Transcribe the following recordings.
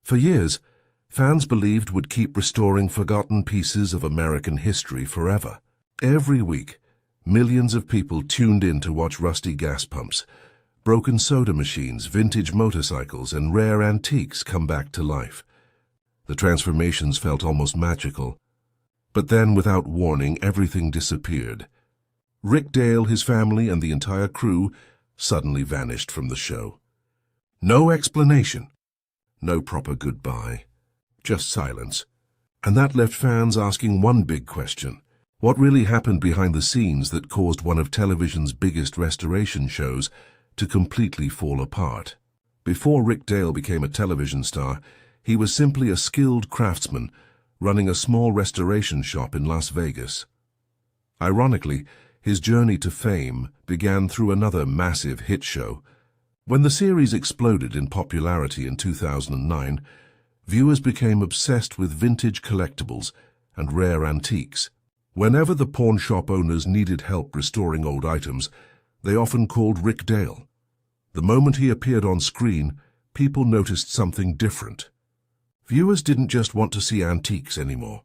For years, fans believed would keep restoring forgotten pieces of American history forever. Every week, millions of people tuned in to watch rusty gas pumps, broken soda machines, vintage motorcycles, and rare antiques come back to life. The transformations felt almost magical. But then, without warning, everything disappeared. Rick Dale, his family, and the entire crew suddenly vanished from the show. No explanation. No proper goodbye. Just silence. And that left fans asking one big question. What really happened behind the scenes that caused one of television's biggest restoration shows to completely fall apart? Before Rick Dale became a television star, he was simply a skilled craftsman running a small restoration shop in Las Vegas. Ironically, his journey to fame began through another massive hit show. When the series exploded in popularity in 2009, viewers became obsessed with vintage collectibles and rare antiques. Whenever the pawn shop owners needed help restoring old items, they often called Rick Dale. The moment he appeared on screen, people noticed something different. Viewers didn't just want to see antiques anymore.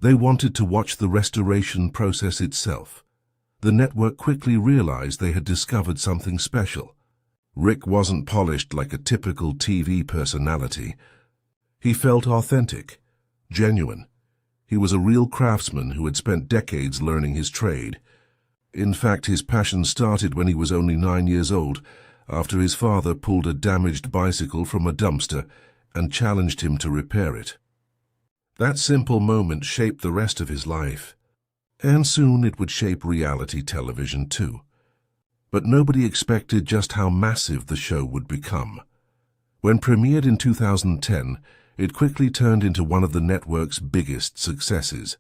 They wanted to watch the restoration process itself. The network quickly realized they had discovered something special. Rick wasn't polished like a typical TV personality. He felt authentic, genuine. He was a real craftsman who had spent decades learning his trade. In fact, his passion started when he was only 9 years old, after his father pulled a damaged bicycle from a dumpster and challenged him to repair it. That simple moment shaped the rest of his life, and soon it would shape reality television too. But nobody expected just how massive the show would become. When premiered in 2010, it quickly turned into one of the network's biggest successes.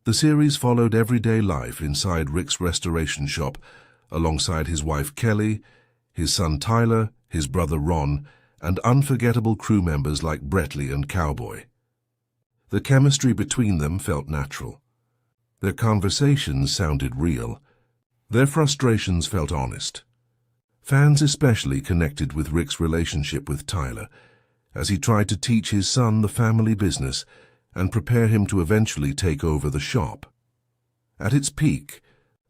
The series followed everyday life inside Rick's restoration shop, alongside his wife Kelly, his son Tyler, his brother Ron, and unforgettable crew members like Brettley and Cowboy. The chemistry between them felt natural. Their conversations sounded real. Their frustrations felt honest. Fans especially connected with Rick's relationship with Tyler, as he tried to teach his son the family business and prepare him to eventually take over the shop. At its peak,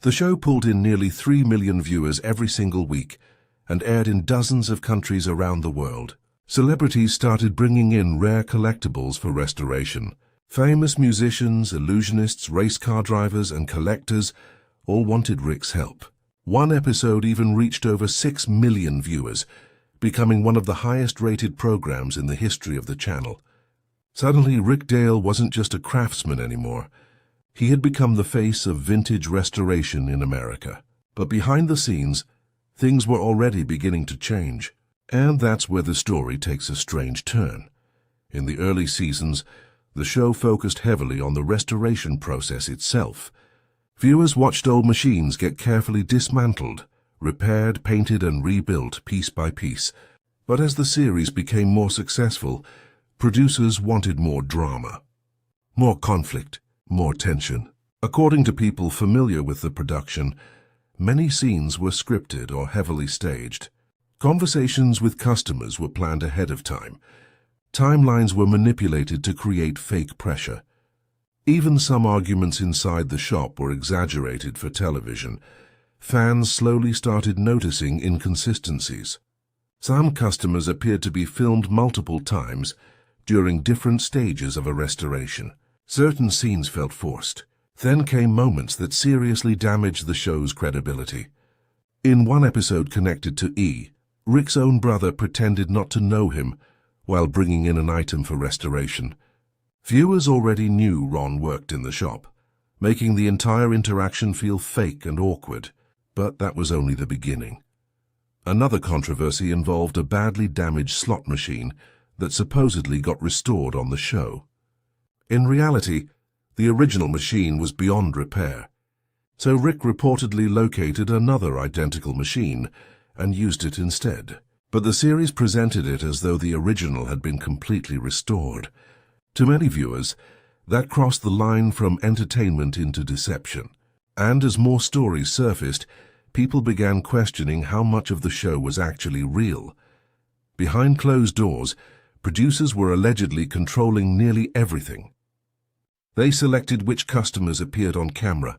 the show pulled in nearly 3 million viewers every single week and aired in dozens of countries around the world. Celebrities started bringing in rare collectibles for restoration. Famous musicians, illusionists, race car drivers, and collectors all wanted Rick's help. One episode even reached over 6 million viewers, becoming one of the highest-rated programs in the history of the channel. Suddenly, Rick Dale wasn't just a craftsman anymore. He had become the face of vintage restoration in America. But behind the scenes, things were already beginning to change. And that's where the story takes a strange turn. In the early seasons, the show focused heavily on the restoration process itself. Viewers watched old machines get carefully dismantled, repaired, painted, and rebuilt piece by piece. But as the series became more successful, producers wanted more drama, more conflict, more tension. According to people familiar with the production, many scenes were scripted or heavily staged. Conversations with customers were planned ahead of time. Timelines were manipulated to create fake pressure. Even some arguments inside the shop were exaggerated for television. Fans slowly started noticing inconsistencies. Some customers appeared to be filmed multiple times during different stages of a restoration. Certain scenes felt forced. Then came moments that seriously damaged the show's credibility. In one episode connected to E, Rick's own brother pretended not to know him while bringing in an item for restoration. Viewers already knew Ron worked in the shop, making the entire interaction feel fake and awkward. But that was only the beginning. Another controversy involved a badly damaged slot machine that supposedly got restored on the show. In reality, the original machine was beyond repair, so Rick reportedly located another identical machine and used it instead. But the series presented it as though the original had been completely restored. To many viewers, that crossed the line from entertainment into deception. And as more stories surfaced, people began questioning how much of the show was actually real. Behind closed doors, producers were allegedly controlling nearly everything. They selected which customers appeared on camera.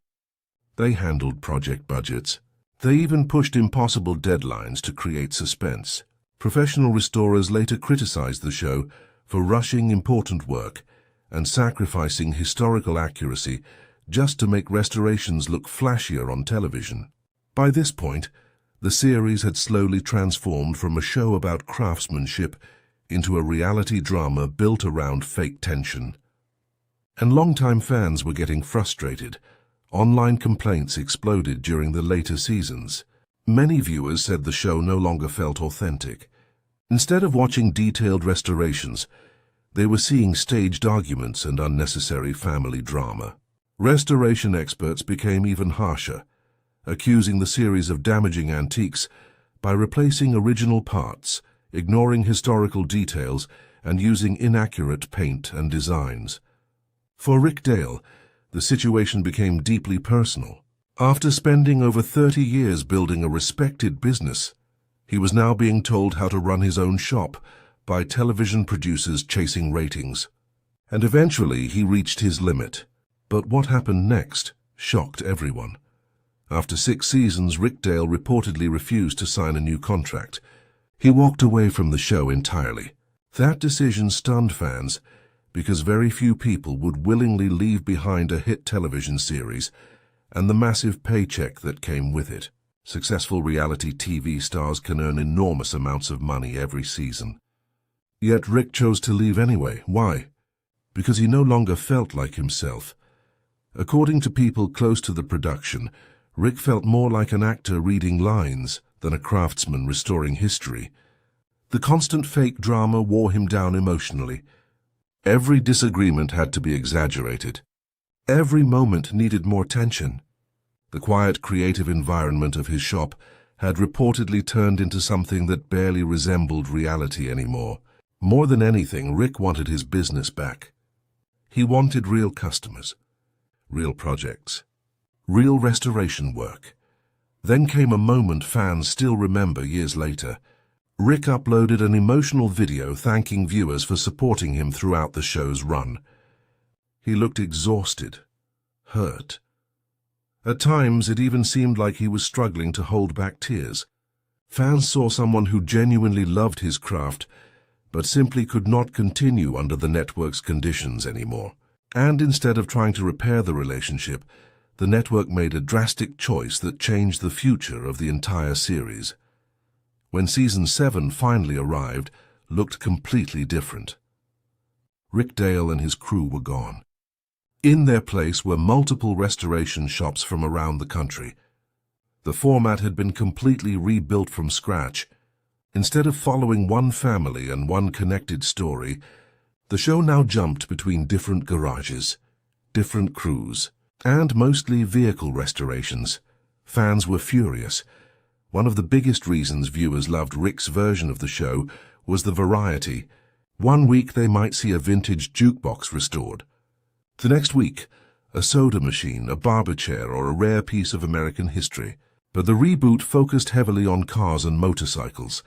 They handled project budgets. They even pushed impossible deadlines to create suspense. Professional restorers later criticized the show for rushing important work and sacrificing historical accuracy just to make restorations look flashier on television. By this point, the series had slowly transformed from a show about craftsmanship into a reality drama built around fake tension. And longtime fans were getting frustrated. Online complaints exploded during the later seasons. Many viewers said the show no longer felt authentic. Instead of watching detailed restorations, they were seeing staged arguments and unnecessary family drama. Restoration experts became even harsher, accusing the series of damaging antiques by replacing original parts, ignoring historical details, and using inaccurate paint and designs. For Rick Dale, the situation became deeply personal. After spending over 30 years building a respected business, he was now being told how to run his own shop by television producers chasing ratings. And eventually he reached his limit. But what happened next shocked everyone. After 6 seasons, Rick Dale reportedly refused to sign a new contract. He walked away from the show entirely. That decision stunned fans, because very few people would willingly leave behind a hit television series and the massive paycheck that came with it. Successful reality TV stars can earn enormous amounts of money every season. Yet Rick chose to leave anyway. Why? Because he no longer felt like himself. According to people close to the production, Rick felt more like an actor reading lines than a craftsman restoring history. The constant fake drama wore him down emotionally. Every disagreement had to be exaggerated. Every moment needed more tension. The quiet, creative environment of his shop had reportedly turned into something that barely resembled reality anymore. More than anything, Rick wanted his business back. He wanted real customers, real projects, real restoration work. Then came a moment fans still remember years later. Rick uploaded an emotional video thanking viewers for supporting him throughout the show's run. He looked exhausted, hurt. At times, it even seemed like he was struggling to hold back tears. Fans saw someone who genuinely loved his craft, but simply could not continue under the network's conditions anymore. And instead of trying to repair the relationship, the network made a drastic choice that changed the future of the entire series. When Season 7 finally arrived, looked completely different. Rick Dale and his crew were gone. In their place were multiple restoration shops from around the country. The format had been completely rebuilt from scratch. Instead of following one family and one connected story, the show now jumped between different garages, different crews, and mostly vehicle restorations. Fans were furious. One of the biggest reasons viewers loved Rick's version of the show was the variety. One week they might see a vintage jukebox restored. The next week, a soda machine, a barber chair, or a rare piece of American history. But the reboot focused heavily on cars and motorcycles,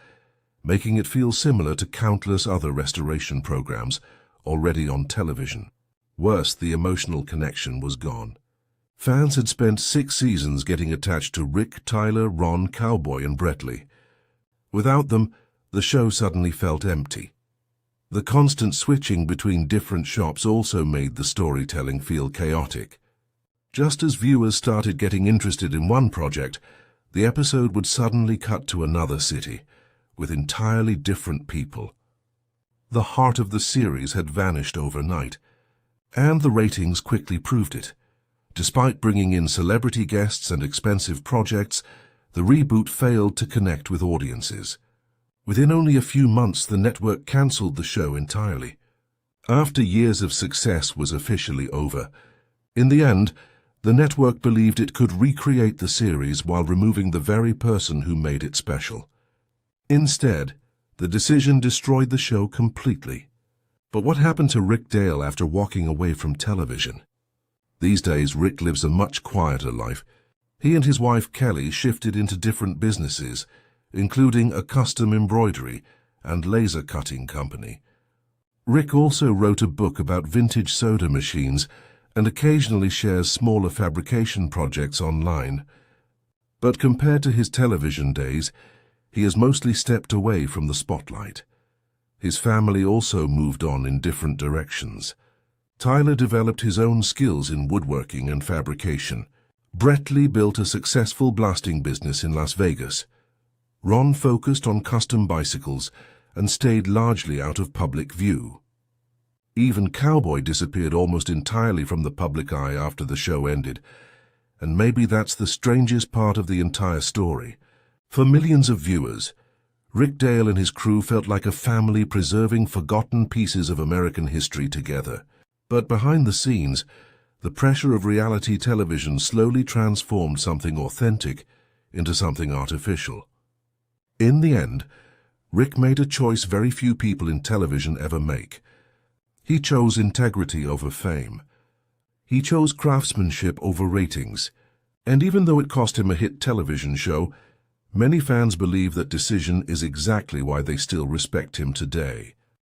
making it feel similar to countless other restoration programs already on television. Worse, the emotional connection was gone. Fans had spent 6 seasons getting attached to Rick, Tyler, Ron, Cowboy, and Brettley. Without them, the show suddenly felt empty. The constant switching between different shops also made the storytelling feel chaotic. Just as viewers started getting interested in one project, the episode would suddenly cut to another city, with entirely different people. The heart of the series had vanished overnight, and the ratings quickly proved it. Despite bringing in celebrity guests and expensive projects, the reboot failed to connect with audiences. Within only a few months, the network cancelled the show entirely. After years of success was officially over, in the end, the network believed it could recreate the series while removing the very person who made it special. Instead, the decision destroyed the show completely. But what happened to Rick Dale after walking away from television? These days, Rick lives a much quieter life. He and his wife Kelly shifted into different businesses, including a custom embroidery and laser cutting company. Rick also wrote a book about vintage soda machines and occasionally shares smaller fabrication projects online. But compared to his television days, he has mostly stepped away from the spotlight. His family also moved on in different directions. Tyler developed his own skills in woodworking and fabrication. Brett Lee built a successful blasting business in Las Vegas. Ron focused on custom bicycles and stayed largely out of public view. Even Cowboy disappeared almost entirely from the public eye after the show ended, and maybe that's the strangest part of the entire story. For millions of viewers, Rick Dale and his crew felt like a family preserving forgotten pieces of American history together. But behind the scenes, the pressure of reality television slowly transformed something authentic into something artificial. In the end, Rick made a choice very few people in television ever make. He chose integrity over fame. He chose craftsmanship over ratings. And even though it cost him a hit television show, many fans believe that decision is exactly why they still respect him today.